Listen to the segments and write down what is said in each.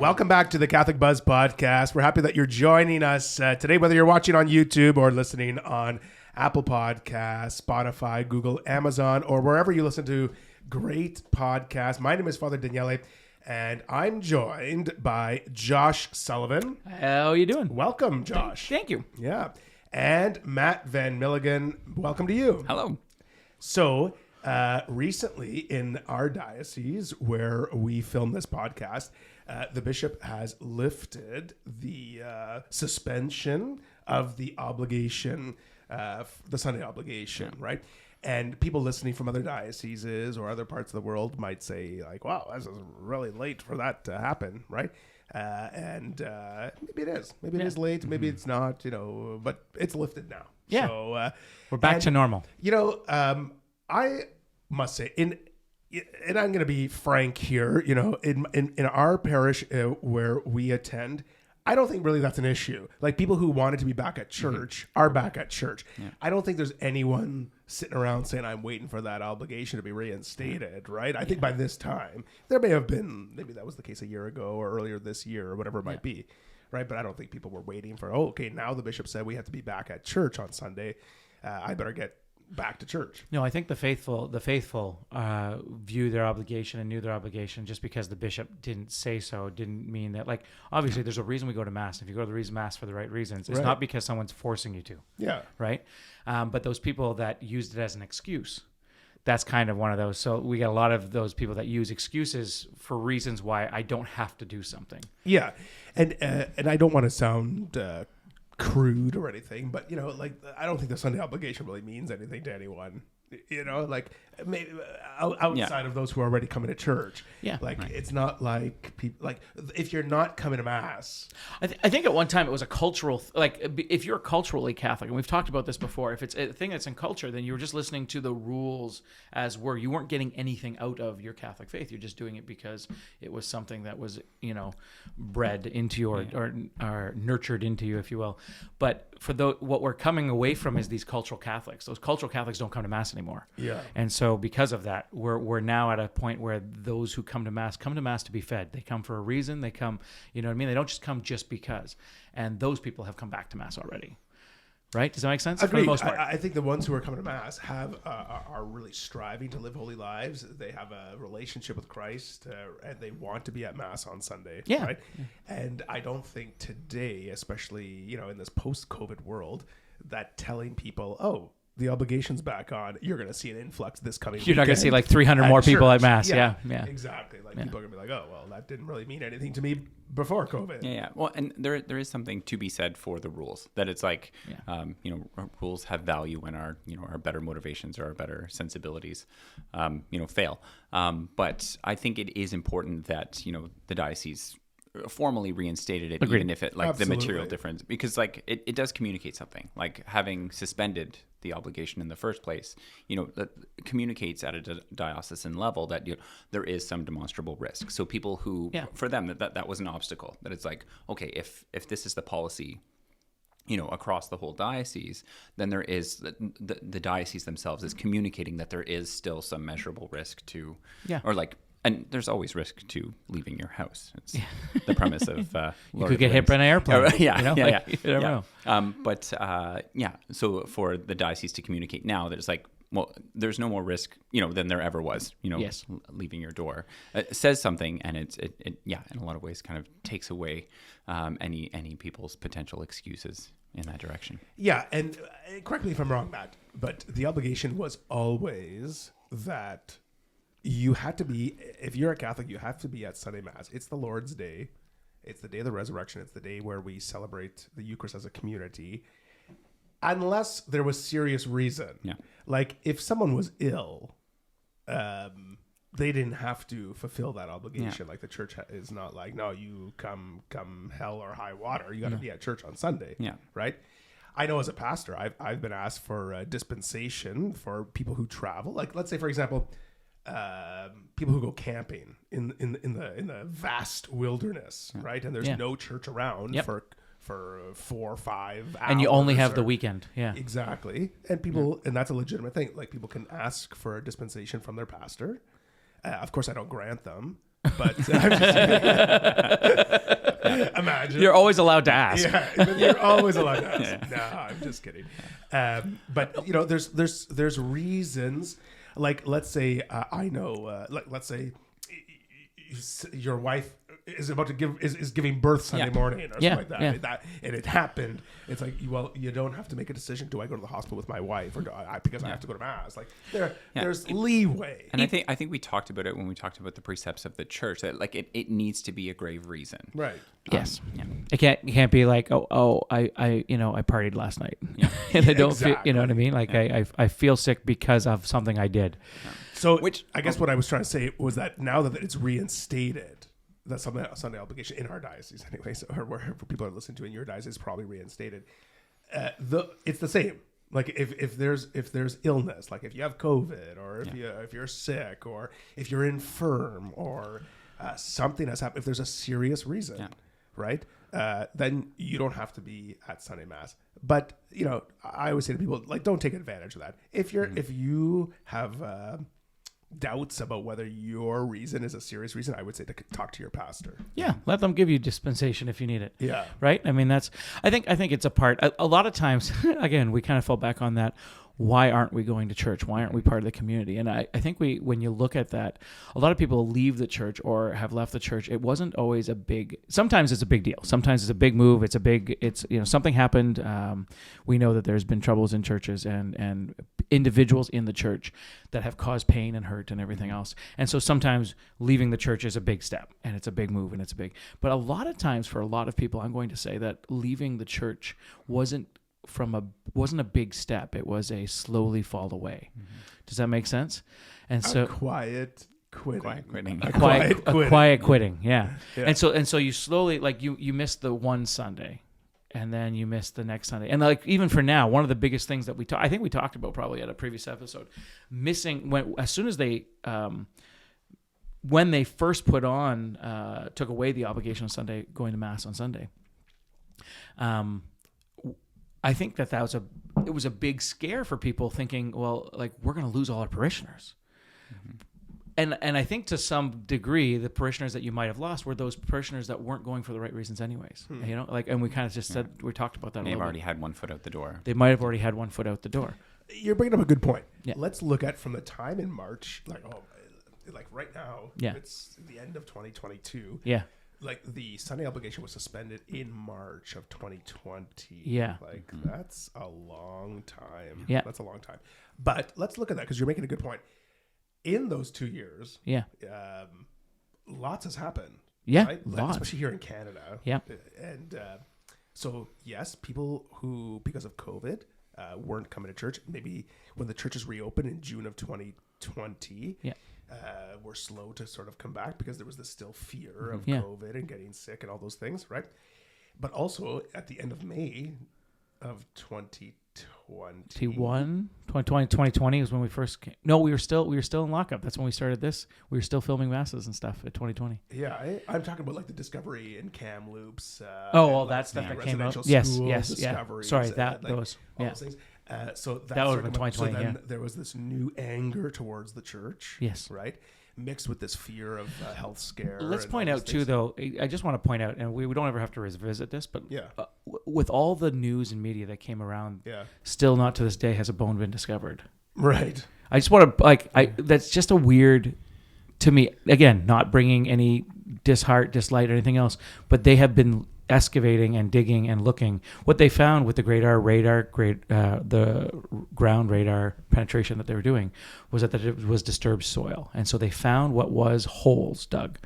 Welcome back to the Catholic Buzz podcast. We're happy that you're joining us today, whether you're watching on YouTube or listening on Apple Podcasts, Spotify, Google, Amazon, or wherever you listen to great podcasts. My name is Father Daniele, and I'm joined by Josh Sullivan. How are you doing? Welcome, Josh. Thank you. Yeah. And Matt Van Milligan. Welcome to you. Hello. So, recently in our diocese where we film this podcast, the bishop has lifted the suspension of the obligation, the Sunday obligation, right? And people listening from other dioceses or other parts of the world might say, like, wow, this is really late for that to happen, right? And maybe it is. Maybe it is late. Maybe it's not, but it's lifted now. Yeah. So, We're back to normal. I must say, and I'm going to be frank here, in our parish where we attend, I don't think really that's an issue. Like, people who wanted to be back at church are back at church. Yeah. I don't think there's anyone sitting around saying, I'm waiting for that obligation to be reinstated, right? I think by this time, there may have been, maybe that was the case a year ago or earlier this year or whatever it might be, right? But I don't think people were waiting for, okay, now the bishop said we have to be back at church on Sunday. I better get back to church. No, I think the faithful view their obligation and knew their obligation. Just because the bishop didn't say so didn't mean that, like, obviously there's a reason we go to mass. If you go to the mass for the right reasons, it's not because someone's forcing you to. Yeah. Right. But those people that used it as an excuse, that's kind of one of those. So we got a lot of those people that use excuses for reasons why I don't have to do something. Yeah. And I don't want to sound crude or anything, but I don't think the Sunday obligation really means anything to anyone. Maybe outside of those who are already coming to church. Yeah, It's not like people, like, if you're not coming to mass. I think at one time it was a cultural, if you're culturally Catholic, and we've talked about this before, if it's a thing that's in culture, then you were just listening to the rules as were. You weren't getting anything out of your Catholic faith. You're just doing it because it was something that was, bred into you or nurtured into you, if you will. But for what we're coming away from is these cultural Catholics. Those cultural Catholics don't come to mass anymore. Yeah. And so because of that, we're now at a point where those who come to mass to be fed. They come for a reason. They come, They don't just come just because. And those people have come back to mass already. Right? Does that make sense? Agreed. For the most part. I think the ones who are coming to mass are really striving to live holy lives. They have a relationship with Christ, and they want to be at mass on Sunday. Yeah. Right? Yeah. And I don't think today, especially in this post-COVID world, that telling people, oh, the obligation's back on, you're going to see an influx this coming weekend. You're not going to see like 300 more people at mass. Yeah. Exactly. People are going to be like, oh, well, that didn't really mean anything to me before COVID. Yeah. Well, and there is something to be said for the rules, that it's like, rules have value when our better motivations or our better sensibilities, fail. But I think it is important that, the diocese formally reinstated it. Agreed. Even if it the material difference, because it does communicate something, like having suspended the obligation in the first place, that communicates at a diocesan level that there is some demonstrable risk. So people who, for them, that was an obstacle, that it's like, okay, if this is the policy, across the whole diocese, then there is the diocese themselves is communicating that there is still some measurable risk to, and there's always risk to leaving your house. It's the premise of you could get hit by an airplane. You never know. So for the diocese to communicate now that it's like, well, there's no more risk, than there ever was, leaving your door. It says something, and it in a lot of ways kind of takes away any people's potential excuses in that direction. Yeah, and correct me if I'm wrong, Matt, but the obligation was always that you had to be, if you're a Catholic, you have to be at Sunday Mass. It's the Lord's Day. It's the day of the resurrection. It's the day where we celebrate the Eucharist as a community. Unless there was serious reason. Yeah. Like, if someone was ill, they didn't have to fulfill that obligation. Yeah. Like, the church is not like, no, you come hell or high water. You got to be at church on Sunday. Yeah. Right? I know as a pastor, I've been asked for dispensation for people who travel. Like, let's say, for example, people who go camping in the vast wilderness, right? And there's no church around for 4 or 5 hours. And you only have the weekend. Yeah. Exactly. And people, and that's a legitimate thing. Like, people can ask for a dispensation from their pastor. Of course, I don't grant them, but I'm just imagine? You're always allowed to ask. Yeah, you're always allowed to ask. No, I'm just kidding. But there's reasons. Like, let's say I know. Let's say your wife is about to is giving birth Sunday morning or something like that. And it happened. It's like, well, you don't have to make a decision. Do I go to the hospital with my wife, or do I because I have to go to mass? Like there's leeway. And I think we talked about it when we talked about the precepts of the church, that like it needs to be a grave reason. Right. Yes. It can't be like, I partied last night. Yeah. And I don't feel, you know what I mean? Like I feel sick because of something I did. Yeah. So I guess what I was trying to say was that now that it's reinstated, that Sunday obligation in our diocese anyway, so, or wherever people are listening to in your diocese is probably reinstated. It's the same. Like if there's illness, like if you have COVID, or if you're sick, or if you're infirm, or something has happened, if there's a serious reason, right? Then you don't have to be at Sunday Mass. But I always say to people, like, don't take advantage of that. If you have doubts about whether your reason is a serious reason, I would say to talk to your pastor. Yeah, let them give you dispensation if you need it. Yeah. Right? I mean, I think it's a part. A lot of times, again, we kind of fall back on that. Why aren't we going to church? Why aren't we part of the community? And I think when you look at that, a lot of people leave the church or have left the church. It wasn't always sometimes it's a big deal. Sometimes it's a big move. Something happened. We know that there's been troubles in churches and individuals in the church that have caused pain and hurt and everything else. And so sometimes leaving the church is a big step and it's a big move and it's but a lot of times for a lot of people, I'm going to say that leaving the church wasn't a big step. It was a slowly fall away. Mm-hmm. Does that make sense? And so quiet quitting. Quiet quitting. Yeah. And so you slowly, like you missed the one Sunday, and then you missed the next Sunday. And like even for now, one of the biggest things that I think we talked about probably at a previous episode, missing as soon as they when they first took away the obligation on Sunday, going to Mass on Sunday. I think that it was a big scare for people, thinking, well, like, we're going to lose all our parishioners. Mm-hmm. And I think to some degree, the parishioners that you might have lost were those parishioners that weren't going for the right reasons anyways. And we kind of just said, we talked about that. They've already had one foot out the door. They might have already had one foot out the door. You're bringing up a good point. Yeah. Let's look at from the time in March, like right now, it's the end of 2022. Yeah. Like the Sunday obligation was suspended in March of 2020. Yeah. Like that's a long time. Yeah. That's a long time. But let's look at that because you're making a good point. In those 2 years, lots has happened. Yeah. Right? Lots. Especially here in Canada. Yeah. And so, yes, people who, because of COVID, weren't coming to church, maybe when the churches reopened in June of 2020, were slow to sort of come back because there was this still fear of COVID and getting sick and all those things, right? But also at the end of May of 2020 is when we first came. No, we were still in lockup. That's when we started this. We were still filming masses and stuff at 2020. Yeah, I'm talking about like the Discovery and Kamloops. All that stuff that came out. Yes. Sorry, those things. So that would have been 2020. So then there was this new anger towards the church. Yes. Right. Mixed with this fear of health scare. Let's point out too, though. I just want to point out, and we don't ever have to revisit this, but with all the news and media that came around, still not to this day has a bone been discovered. Right. I just want to that's just a weird to me. Again, not bringing any dislike or anything else, but they have been excavating and digging and looking. What they found with the the ground radar penetration that they were doing was that it was disturbed soil, and so they found what was holes dug.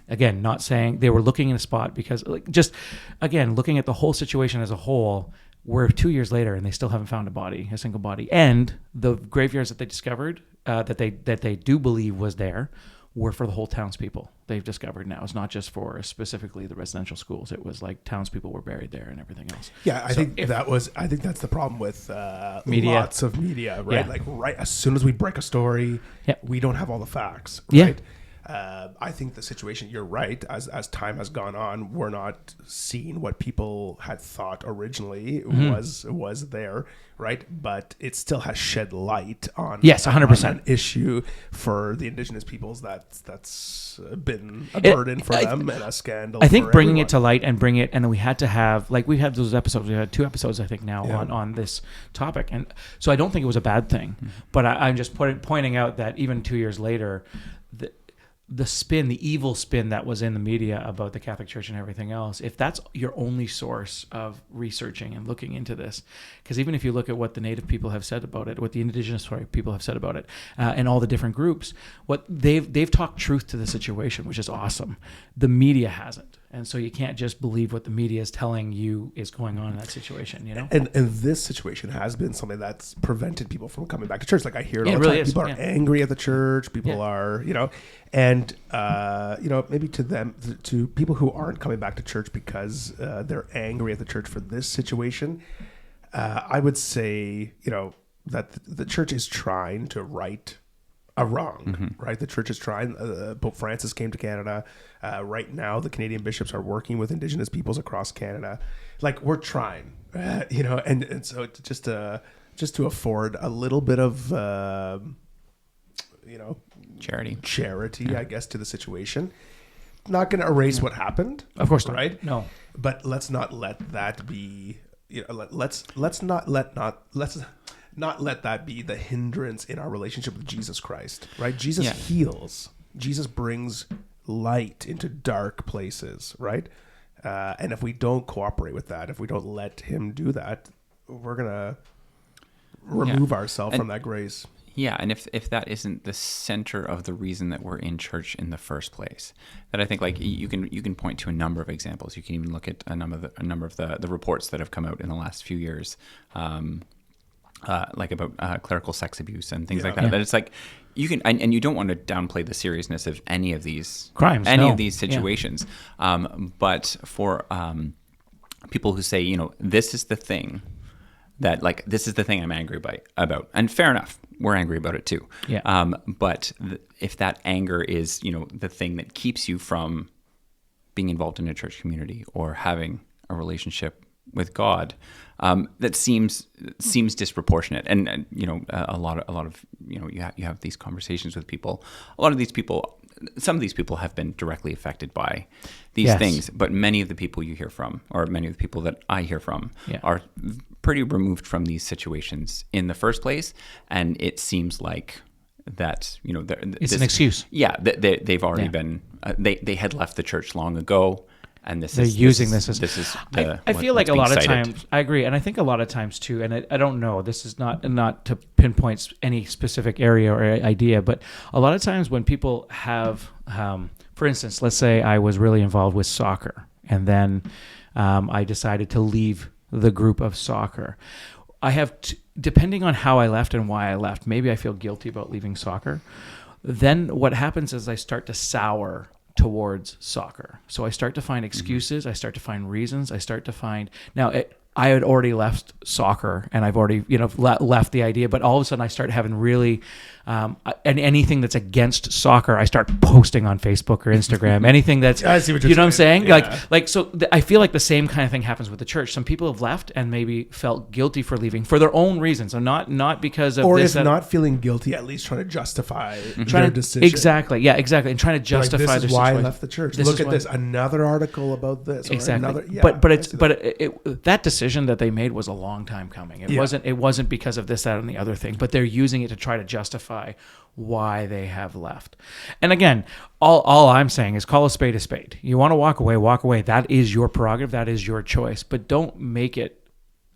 Again, not saying they were looking in a spot because, looking at the whole situation as a whole. We're 2 years later, and they still haven't found a single body. And the graveyards that they discovered, that they do believe was there, were for the whole townspeople. They've discovered now. It's not just for specifically the residential schools. It was like townspeople were buried there and everything else. Yeah, I think that's the problem with media. Lots of media, right? Yeah. Like right as soon as we break a story, we don't have all the facts, Yeah. right? I think the situation, you're right, as time has gone on, we're not seeing what people had thought originally was there, right? But it still has shed light on, Yes, 100%. on an issue for the Indigenous peoples that's been a burden for them and a scandal. I think for bringing everyone. it to light and bring it, and we had to have, like, we had those episodes. We had 2 episodes, I think, now Yeah. on this topic, and so I don't think it was a bad thing. But I'm just pointing out that even 2 years later, the evil spin that was in the media about the Catholic Church and everything else, if that's your only source of researching and looking into this, because even if you look at what the Native people have said about it, what the Indigenous people have said about it, and all the different groups, what they've talked truth to the situation, which is awesome. The media hasn't, and so you can't just believe what the media is telling you is going on in that situation. And this situation has been something that's prevented people from coming back to church. Like I hear it all the really time. is, People are angry at the church. People are, and maybe to people who aren't coming back to church because they're angry at the church for this situation, I would say, that the church is trying to right a wrong, right? The church is trying. Pope Francis came to Canada. Right now, the Canadian bishops are working with Indigenous peoples across Canada. Like we're trying, and so just to afford a little bit of, charity, I guess, to the situation. Not going to erase what happened, Of course not. right? No. But let's not let that be. Let's not let that be the hindrance in our relationship with Jesus Christ, right? Jesus heals. Jesus brings light into dark places, right? And if we don't cooperate with that, if we don't let him do that, we're gonna remove ourselves from that grace. Yeah, and if that isn't the center of the reason that we're in church in the first place, that I think like you can point to a number of examples. You can even look at a number of the reports that have come out in the last few years, like about clerical sex abuse and things like that. That it's like you can and you don't want to downplay the seriousness of any of these crimes, of these situations, but for people who say, this is the thing. That this is the thing I'm angry about, and fair enough, we're angry about it too. Yeah. But if that anger is the thing that keeps you from being involved in a church community or having a relationship with God, that seems disproportionate. And a lot of you have these conversations with people. A lot of these people. Some of these people have been directly affected by these things, but many of the people you hear from, or many of the people that I hear from, are pretty removed from these situations in the first place. And it seems like that, it's an excuse. Yeah, they've already been, they had left the church long ago. And they're using this as I feel like a lot of times I agree, and I think a lot of times too, and I don't know, this is not to pinpoint any specific area or idea, but a lot of times when people have, for instance, let's say I was really involved with soccer, and then I decided to leave the group of soccer. I have, depending on how I left and why I left, maybe I feel guilty about leaving soccer. Then what happens is I start to sour towards soccer. So I start to find excuses. I start to find reasons. I start to find I had already left soccer and I've already, left the idea, but all of a sudden I start having really, and anything that's against soccer, I start posting on Facebook or Instagram, anything that's, I see what you know what I'm saying? Yeah. I feel like the same kind of thing happens with the church. Some people have left and maybe felt guilty for leaving for their own reasons. So not because of or this. Or if not feeling guilty, at least trying to justify their decision. Exactly. Yeah, exactly. And trying to justify this their is situation. why I left the church. Look at this. Another article about this. Exactly. Or That decision that they made was a long time coming. It wasn't because of this, that, and the other thing, but they're using it to try to justify why they have left. And again, all I'm saying is call a spade a spade. You want to walk away. That is your prerogative. That is your choice. But don't make it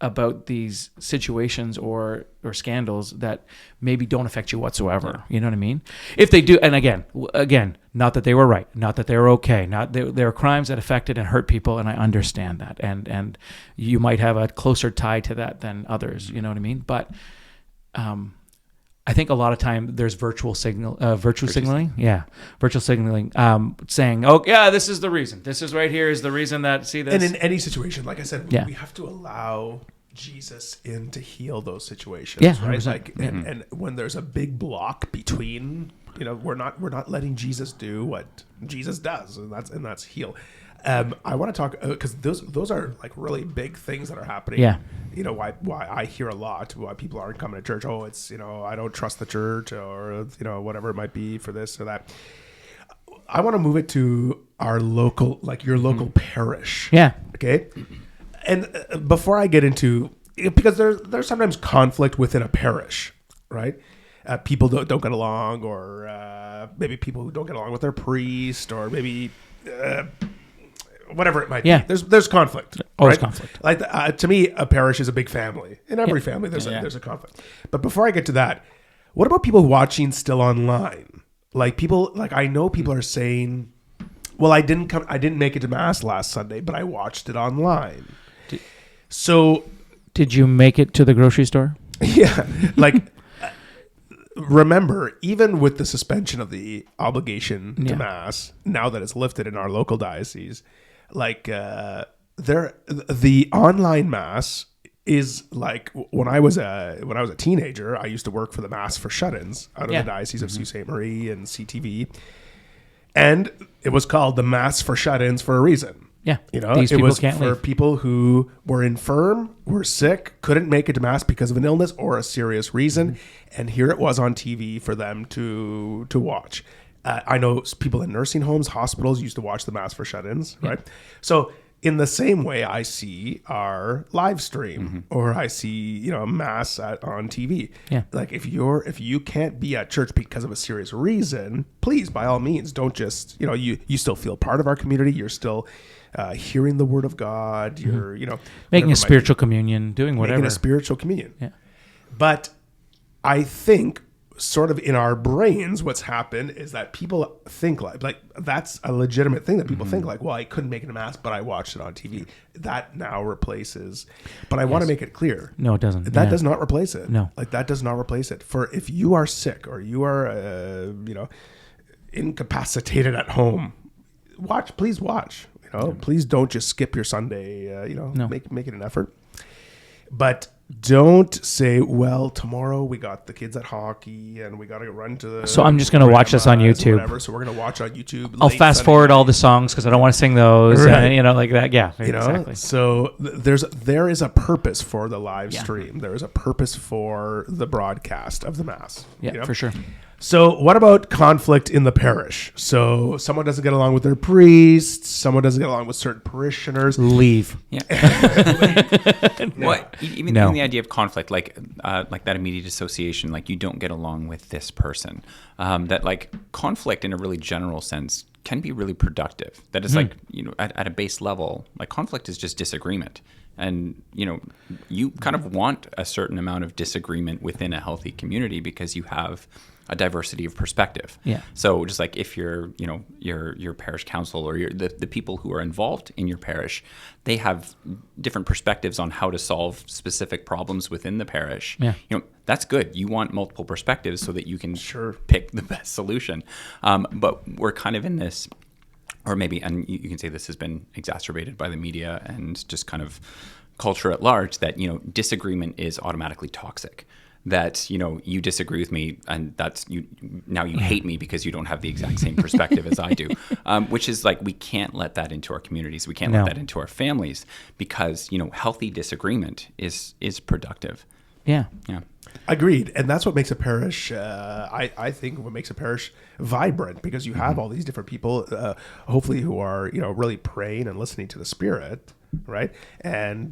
about these situations or scandals that maybe don't affect you whatsoever. You know what I mean? If they do, and again, not that they were right, not that they were okay, there are crimes that affected and hurt people, and I understand that, and you might have a closer tie to that than others. You know what I mean? But I think a lot of time there's virtue signaling, saying, "Oh, yeah, this is the reason. This is right here is the reason that." See this, and in any situation, like I said, we have to allow Jesus in to heal those situations. Yeah, right. 100%. Like, and when there's a big block between, we're not letting Jesus do what Jesus does, and that's heal. I want to talk because those are like really big things that are happening. Yeah. Why I hear a lot why people aren't coming to church. Oh, it's I don't trust the church, or whatever it might be for this or that. I want to move it to our local, like your local parish. Yeah. Okay. And before I get into, because there's sometimes conflict within a parish, right? People don't get along, or maybe people who don't get along with their priest, or maybe whatever it might be. There's conflict. Always right? conflict. Like to me, a parish is a big family. In every family, there's a conflict. But before I get to that, what about people watching still online? Like people, like I know people are saying, "Well, I didn't make it to mass last Sunday, but I watched it online." So, did you make it to the grocery store? Yeah, like remember, even with the suspension of the obligation to mass, now that it's lifted in our local diocese, like the online mass is like when I was a teenager, I used to work for the Mass for Shut-ins out of the Diocese of Sault Ste. Marie and CTV, and it was called the Mass for Shut-ins for a reason. Yeah, it was for people who were infirm, were sick, couldn't make it to mass because of an illness or a serious reason, and here it was on TV for them to watch. I know people in nursing homes, hospitals used to watch the Mass for Shut-ins, right? So in the same way, I see our live stream, or I see mass on TV. Yeah, like if you can't be at church because of a serious reason, please by all means don't just you still feel part of our community. You're still hearing the word of God. You're making a spiritual communion, doing whatever. Making a spiritual communion. Yeah, but I think sort of in our brains, what's happened is that people think like that's a legitimate thing that people think like, well, I couldn't make it to mass, but I watched it on TV. That now replaces. But I want to make it clear. No, it doesn't. That does not replace it. No, like that does not replace it. For if you are sick or you are, incapacitated at home, please watch. Please don't just skip your Sunday. Make it an effort. But don't say, well, tomorrow we got the kids at hockey and we got to run to the. So I'm just going to watch this on YouTube. Whatever, so we're going to watch on YouTube. I'll fast forward all the songs because I don't want to sing those. Right. And, like that. Yeah, exactly. So there is a purpose for the live stream. There is a purpose for the broadcast of the mass. Yeah, for sure. So what about conflict in the parish? So someone doesn't get along with their priest. Someone doesn't get along with certain parishioners. Leave. Yeah. Well, even the idea of conflict, like that immediate association, like you don't get along with this person. That like conflict in a really general sense can be really productive. That is like, at a base level, like conflict is just disagreement. And, you kind of want a certain amount of disagreement within a healthy community because you have a diversity of perspective. Yeah. So just like if you're, your parish council or the people who are involved in your parish, they have different perspectives on how to solve specific problems within the parish. Yeah. That's good. You want multiple perspectives so that you can pick the best solution. But we're kind of in this, or maybe, and you can say this has been exacerbated by the media and just kind of culture at large, that, disagreement is automatically toxic. That, you disagree with me and that's you hate me because you don't have the exact same perspective as I do, which is like, we can't let that into our communities. We can't let that into our families because, healthy disagreement is productive. Yeah. Yeah. Agreed. And that's what makes a parish, I think what makes a parish vibrant, because you have all these different people, hopefully who are, really praying and listening to the Spirit, right? And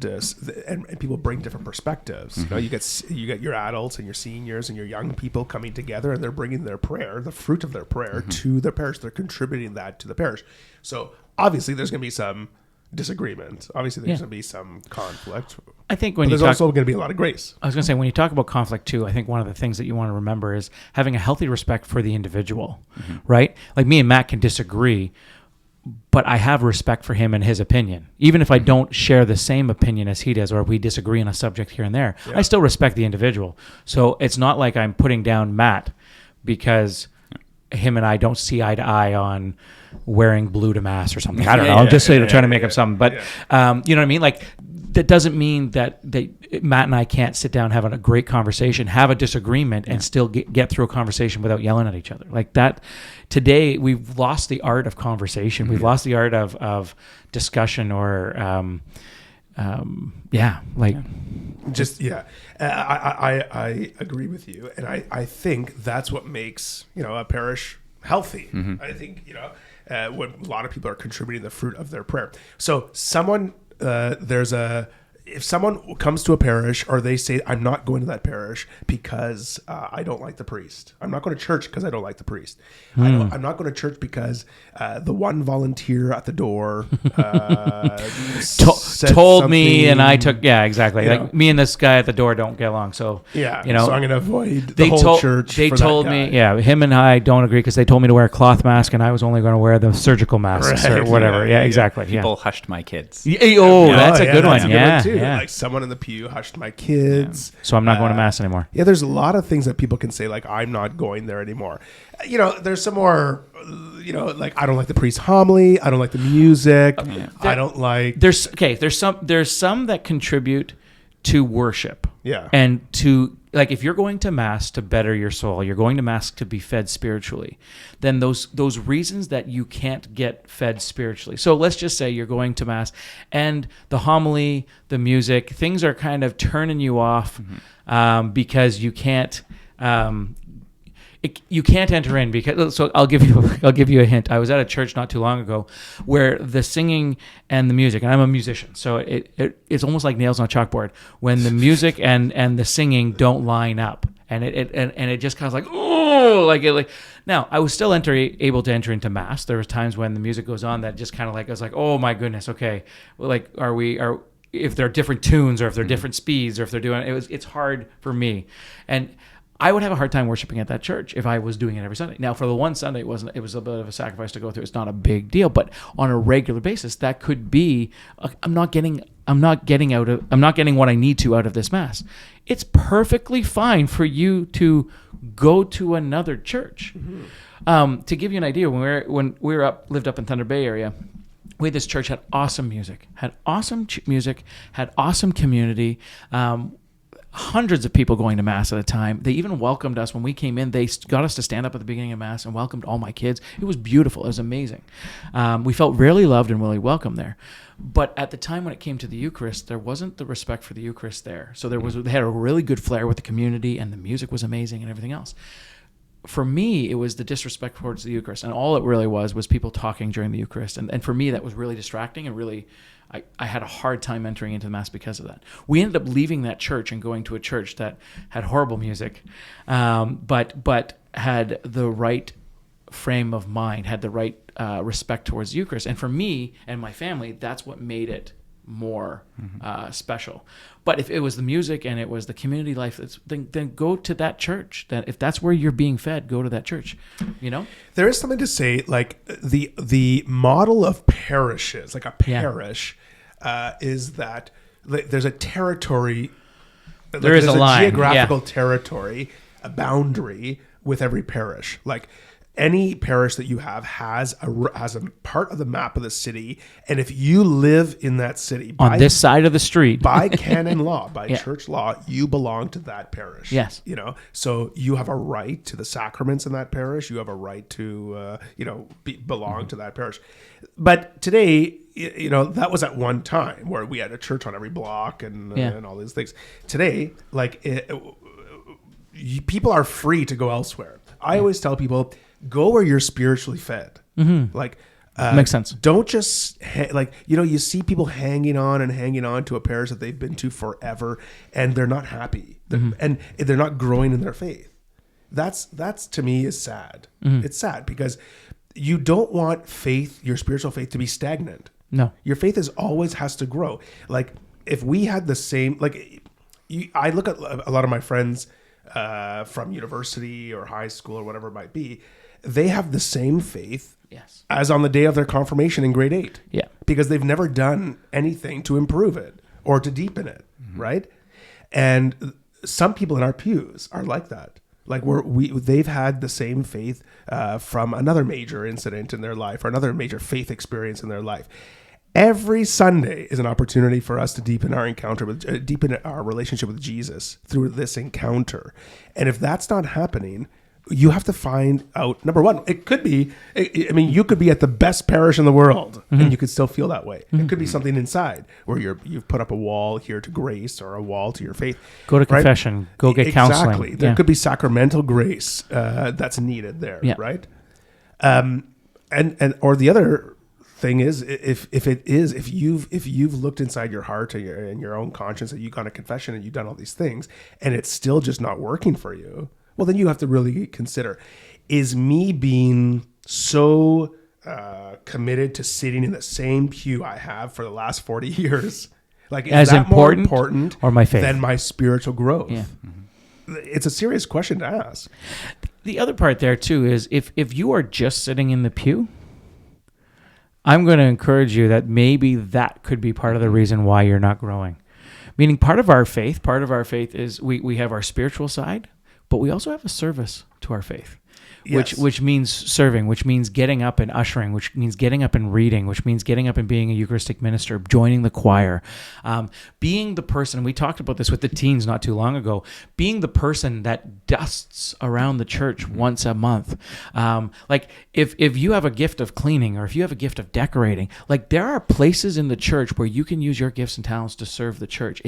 people bring different perspectives. You get your adults and your seniors and your young people coming together, and they're bringing their prayer, the fruit of their prayer, to the parish. They're contributing that to the parish. So obviously there's going to be some disagreement. Obviously there's going to be some conflict. I think there's also going to be a lot of grace. I was going to say, when you talk about conflict too, I think one of the things that you want to remember is having a healthy respect for the individual, right? Like me and Matt can disagree, but I have respect for him and his opinion. Even if I don't share the same opinion as he does, or we disagree on a subject here and there, I still respect the individual. So it's not like I'm putting down Matt because him and I don't see eye to eye on wearing blue to mass or something. I don't know. I'm just trying to make up something. But you know what I mean? Like, that doesn't mean that Matt and I can't sit down, have a great conversation, have a disagreement, and still get through a conversation without yelling at each other. Like that, today we've lost the art of conversation. We've lost the art of discussion or, I agree with you, and I think that's what makes a parish healthy. I think when a lot of people are contributing the fruit of their prayer. So someone if someone comes to a parish or they say, I'm not going to that parish because I don't like the priest. I'm not going to church because I don't like the priest. I'm not going to church because the one volunteer at the door told me, and I took, exactly. Like me and this guy at the door don't get along. So, so I'm going to avoid the whole church. They told me, him and I don't agree because they told me to wear a cloth mask and I was only going to wear the surgical masks or whatever. Exactly. People hushed my kids. That's a good one. Like someone in the pew hushed my kids. So I'm not going to mass anymore. Yeah, there's a lot of things that people can say, like, I'm not going there anymore. There's some more, like, I don't like the priest's homily. I don't like the music. I don't like... There's some that contribute to worship. Yeah. And to, like, if you're going to mass to better your soul, you're going to mass to be fed spiritually, then those reasons that you can't get fed spiritually. So let's just say you're going to mass and the homily, the music, things are kind of turning you off because you can't... you can't enter in because. So I'll give you a hint. I was at a church not too long ago where the singing and the music, and I'm a musician, so it's almost like nails on a chalkboard when the music and the singing don't line up, and it just kind of like Now I was still able to enter into mass. There was times when the music goes on that just kind of like I was like, oh my goodness, okay, well, like if they're different tunes or if they're different speeds or if they're doing it's hard for me, and I would have a hard time worshiping at that church if I was doing it every Sunday. Now, for the one Sunday, it was a bit of a sacrifice to go through. It's not a big deal, but on a regular basis, that could be I'm not getting what I need to out of this mass. It's perfectly fine for you to go to another church. To give you an idea, when we lived up in Thunder Bay area, this church had awesome music, had awesome community. Hundreds of people going to mass at a time. They even welcomed us when we came in. They got us to stand up at the beginning of mass and welcomed all my kids. It was beautiful. It was amazing. We felt really loved and really welcome there. But at the time when it came to the Eucharist, there wasn't the respect for the Eucharist there. So they had a really good flair with the community, and the music was amazing and everything else. For me, it was the disrespect towards the Eucharist, and all it really was people talking during the Eucharist. And for me, that was really distracting and really... I had a hard time entering into the Mass because of that. We ended up leaving that church and going to a church that had horrible music, but had the right frame of mind, had the right respect towards the Eucharist. And for me and my family, that's what made it more special. But if it was the music and it was the community life, then go to that church. Then if that's where you're being fed, go to that church. There is something to say, like the model of parishes, like a parish, is that there's a territory. There's a line, geographical territory, a boundary with every parish. Like any parish that you have has a part of the map of the city, and if you live in that city on this side of the street, by canon law, by church law, you belong to that parish. Yes, so you have a right to the sacraments in that parish. You have a right to belong to that parish. But today, that was at one time where we had a church on every block and all these things. Today, people are free to go elsewhere. I always tell people, go where you're spiritually fed. Makes sense. Don't just you see people hanging on to a parish that they've been to forever, and they're not happy, and they're not growing in their faith. That's to me is sad. It's sad because you don't want your spiritual faith to be stagnant. No, your faith always has to grow. Like if we had the same, I look at a lot of my friends from university or high school or whatever it might be. They have the same faith as on the day of their confirmation in grade 8. Yeah. Because they've never done anything to improve it or to deepen it, right? And some people in our pews are like that. Like they've had the same faith from another major incident in their life or another major faith experience in their life. Every Sunday is an opportunity for us to deepen our encounter with, deepen our relationship with Jesus through this encounter. And if that's not happening, you have to find out, number one, it could be, I mean, you could be at the best parish in the world and you could still feel that way. It could be something inside where you've put up a wall here to grace or a wall to your faith. Go to confession. Go get counseling. Exactly. There could be sacramental grace that's needed there, right? And or the other thing is, if you've looked inside your heart and your own conscience and you've gone to confession and you've done all these things and it's still just not working for you, well, then you have to really consider, is me being so committed to sitting in the same pew I have for the last 40 years, like, is as that important, more important or my faith than my spiritual growth? Yeah. It's a serious question to ask. The other part there too is if you are just sitting in the pew, I'm going to encourage you that maybe that could be part of the reason why you're not growing. Meaning part of our faith is we have our spiritual side, but we also have a service to our faith, which means serving, which means getting up and ushering, which means getting up and reading, which means getting up and being a Eucharistic minister, joining the choir, being the person, we talked about this with the teens not too long ago, being the person that dusts around the church once a month. Like if you have a gift of cleaning or if you have a gift of decorating, like there are places in the church where you can use your gifts and talents to serve the church.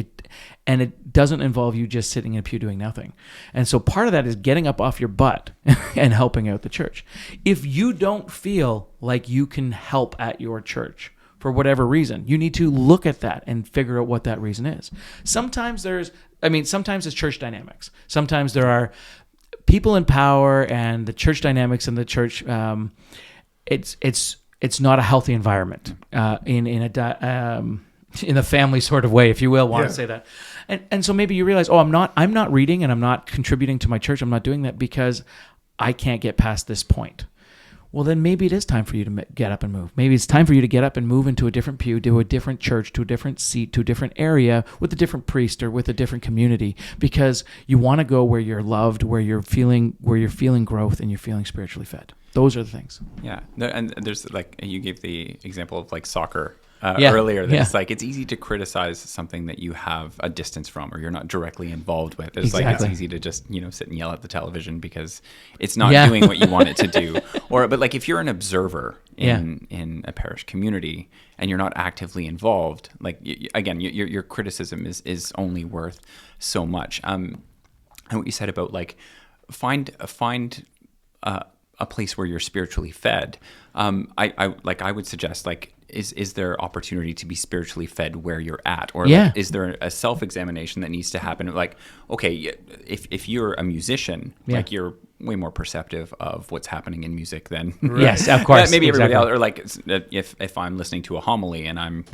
And it doesn't involve you just sitting in a pew doing nothing. And so part of that is getting up off your butt and helping out the church. If you don't feel like you can help at your church for whatever reason, you need to look at that and figure out what that reason is. Sometimes it's church dynamics. Sometimes there are people in power and the church dynamics in the church. It's not a healthy environment in a family sort of way, if you will, want to say that. And so maybe you realize, I'm not reading and I'm not contributing to my church. I'm not doing that because I can't get past this point. Well, then maybe it is time for you to get up and move. Maybe it's time for you to get up and move into a different pew, to a different church, to a different seat, to a different area with a different priest or with a different community, because you want to go where you're loved, where you're feeling growth and you're feeling spiritually fed. Those are the things. Yeah. And there's, like, you gave the example of like soccer earlier. It's like, it's easy to criticize something that you have a distance from or you're not directly involved with. It's like, it's easy to just, sit and yell at the television because it's not doing what you want it to do. But like if you're an observer in a parish community and you're not actively involved, like again, your criticism is only worth so much. And what you said about like, find a place where you're spiritually fed. I would suggest, like, is there opportunity to be spiritually fed where you're at, or like, is there a self-examination that needs to happen? Like, okay, if you're a musician, like you're way more perceptive of what's happening in music than yes, of course, maybe everybody else. Or like if I'm listening to a homily and I'm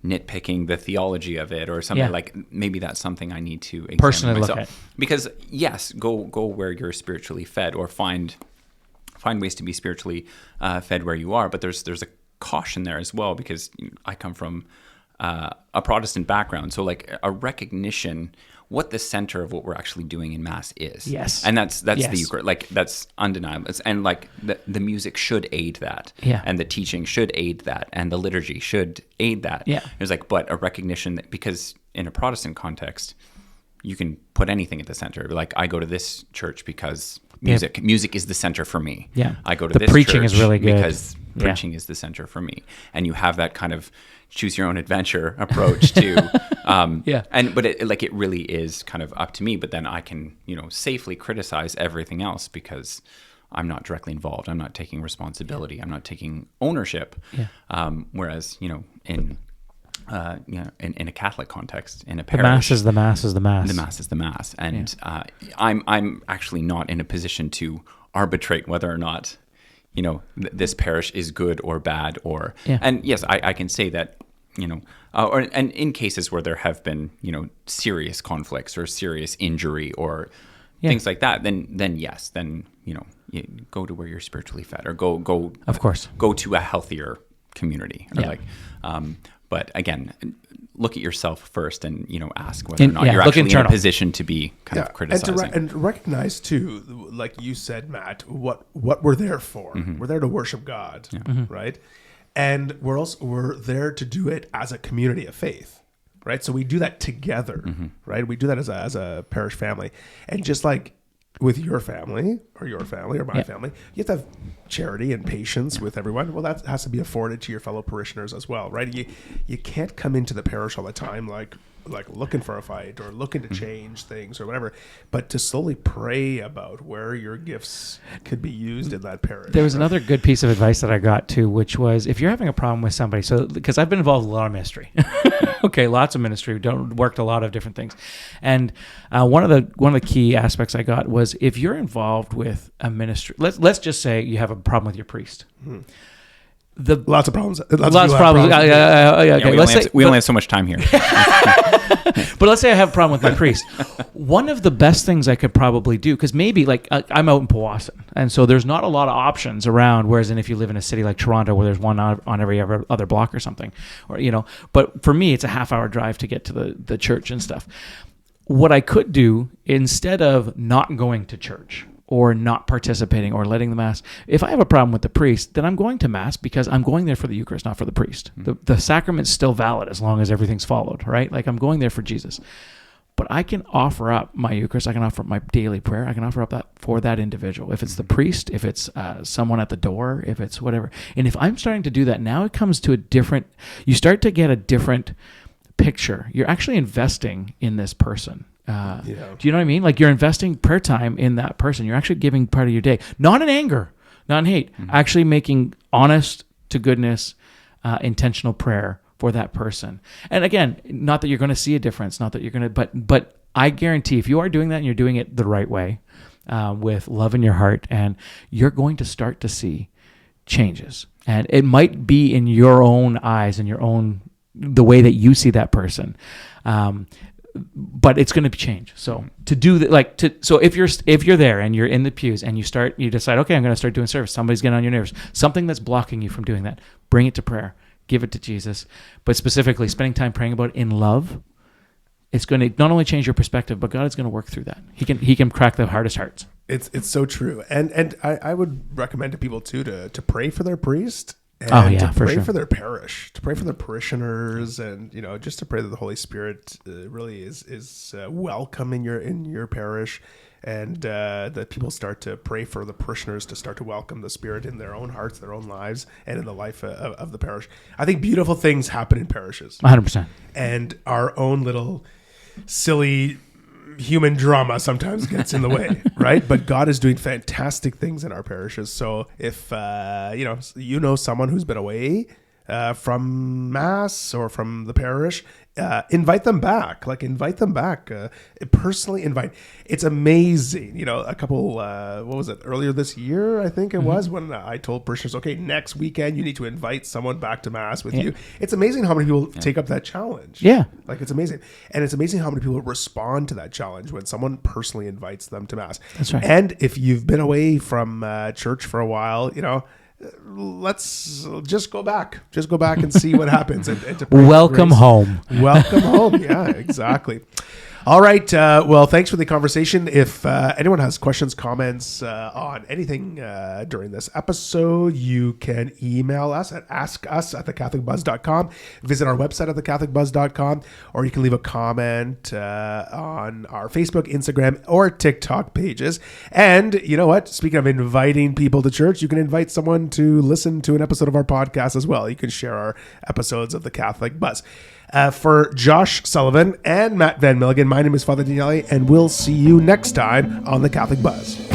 nitpicking the theology of it or something, like maybe that's something I need to personally myself. Look at. Because yes, go where you're spiritually fed, or find ways to be spiritually fed where you are. But there's a caution there as well, because I come from a Protestant background, so like a recognition what the center of what we're actually doing in Mass is. Yes. And that's the Eucharist. Like, that's undeniable. And like the music should aid that. Yeah. And the teaching should aid that. And the liturgy should aid that. Yeah. It's like, but a recognition that, because in a Protestant context, you can put anything at the center. Like, I go to this church because music is the center for me. Yeah. I go to the this preaching church is really good because preaching is the center for me. And you have that kind of choose your own adventure approach to, but it really is kind of up to me. But then I can, safely criticize everything else because I'm not directly involved. I'm not taking responsibility. I'm not taking ownership. Yeah. Whereas, in a Catholic context, in a parish, the Mass is the Mass is the Mass. The Mass is the Mass. And I'm actually not in a position to arbitrate whether or not, this parish is good or bad, or and yes, I can say that, and in cases where there have been, serious conflicts or serious injury or things like that, then yes, you go to where you're spiritually fed, or go of course, go to a healthier community, or but again, look at yourself first, and ask whether or not you're actually in a position to be kind of criticizing. And recognize too, like you said, Matt, what we're there for. Mm-hmm. We're there to worship God, right? And we're there to do it as a community of faith, right? So we do that together, right? We do that as a parish family. And just like with your family or my family, you have to have charity and patience with everyone. Well, that has to be afforded to your fellow parishioners as well, right? You can't come into the parish all the time like looking for a fight or looking to change things or whatever, but to slowly pray about where your gifts could be used in that parish. There was another good piece of advice that I got too, which was if you're having a problem with somebody, so because I've been involved in a lot of ministry, okay, lots of ministry, worked a lot of different things, and one of the key aspects I got was if you're involved with a ministry, let's just say you have a problem with your priest. Lots of problems. Lots of problems. Okay. We only have so much time here. But let's say I have a problem with my priest. One of the best things I could probably do, because maybe like I'm out in Powassan, and so there's not a lot of options around. Whereas if you live in a city like Toronto, where there's one on every other block or something, or But for me, it's a half-hour drive to get to the church and stuff. What I could do instead of not going to church or not participating or letting the Mass, if I have a problem with the priest, then I'm going to Mass because I'm going there for the Eucharist, not for the priest. The sacrament's still valid as long as everything's followed, right? Like I'm going there for Jesus. But I can offer up my Eucharist, I can offer up my daily prayer, I can offer up that for that individual. If it's the priest, if it's someone at the door, if it's whatever. And if I'm starting to do that, now it comes to you start to get a different picture. You're actually investing in this person. Do you know what I mean? Like you're investing prayer time in that person. You're actually giving part of your day, not in anger, not in hate, actually making honest to goodness, intentional prayer for that person. And again, not that you're going to see a difference, not that you're going to, but I guarantee if you are doing that and you're doing it the right way, with love in your heart, and you're going to start to see changes. And it might be in your own eyes and the way that you see that person. But it's going to change. So to do that, so if you're there and you're in the pews and you decide, okay, I'm going to start doing service. Somebody's getting on your nerves. Something that's blocking you from doing that. Bring it to prayer. Give it to Jesus. But specifically, spending time praying about it in love. It's going to not only change your perspective, but God is going to work through that. He can crack the hardest hearts. It's so true. And I would recommend to people too to pray for their priest. And to pray for their parish, to pray for their parishioners, and just to pray that the Holy Spirit really is welcome in your parish, and that people start to pray for the parishioners to start to welcome the Spirit in their own hearts, their own lives, and in the life of the parish. I think beautiful things happen in parishes. 100%. And our own little silly human drama sometimes gets in the way, right? But God is doing fantastic things in our parishes. So if someone who's been away from Mass or from the parish, invite them back. Personally invite. It's amazing. A couple, what was it, earlier this year, I think it was, when I told parishioners, okay, next weekend you need to invite someone back to Mass with you. It's amazing how many people take up that challenge. Yeah. It's amazing. And it's amazing how many people respond to that challenge when someone personally invites them to Mass. That's right. And if you've been away from church for a while, let's just go back and see what happens, and to welcome home. Welcome home. Yeah, exactly. All right. Well, thanks for the conversation. If anyone has questions, comments on anything during this episode, you can email us at askus@thecatholicbuzz.com. Visit our website at thecatholicbuzz.com, or you can leave a comment on our Facebook, Instagram, or TikTok pages. And you know what? Speaking of inviting people to church, you can invite someone to listen to an episode of our podcast as well. You can share our episodes of The Catholic Buzz. For Josh Sullivan and Matt Van Milligan, my name is Father Daniele, and we'll see you next time on The Catholic Buzz.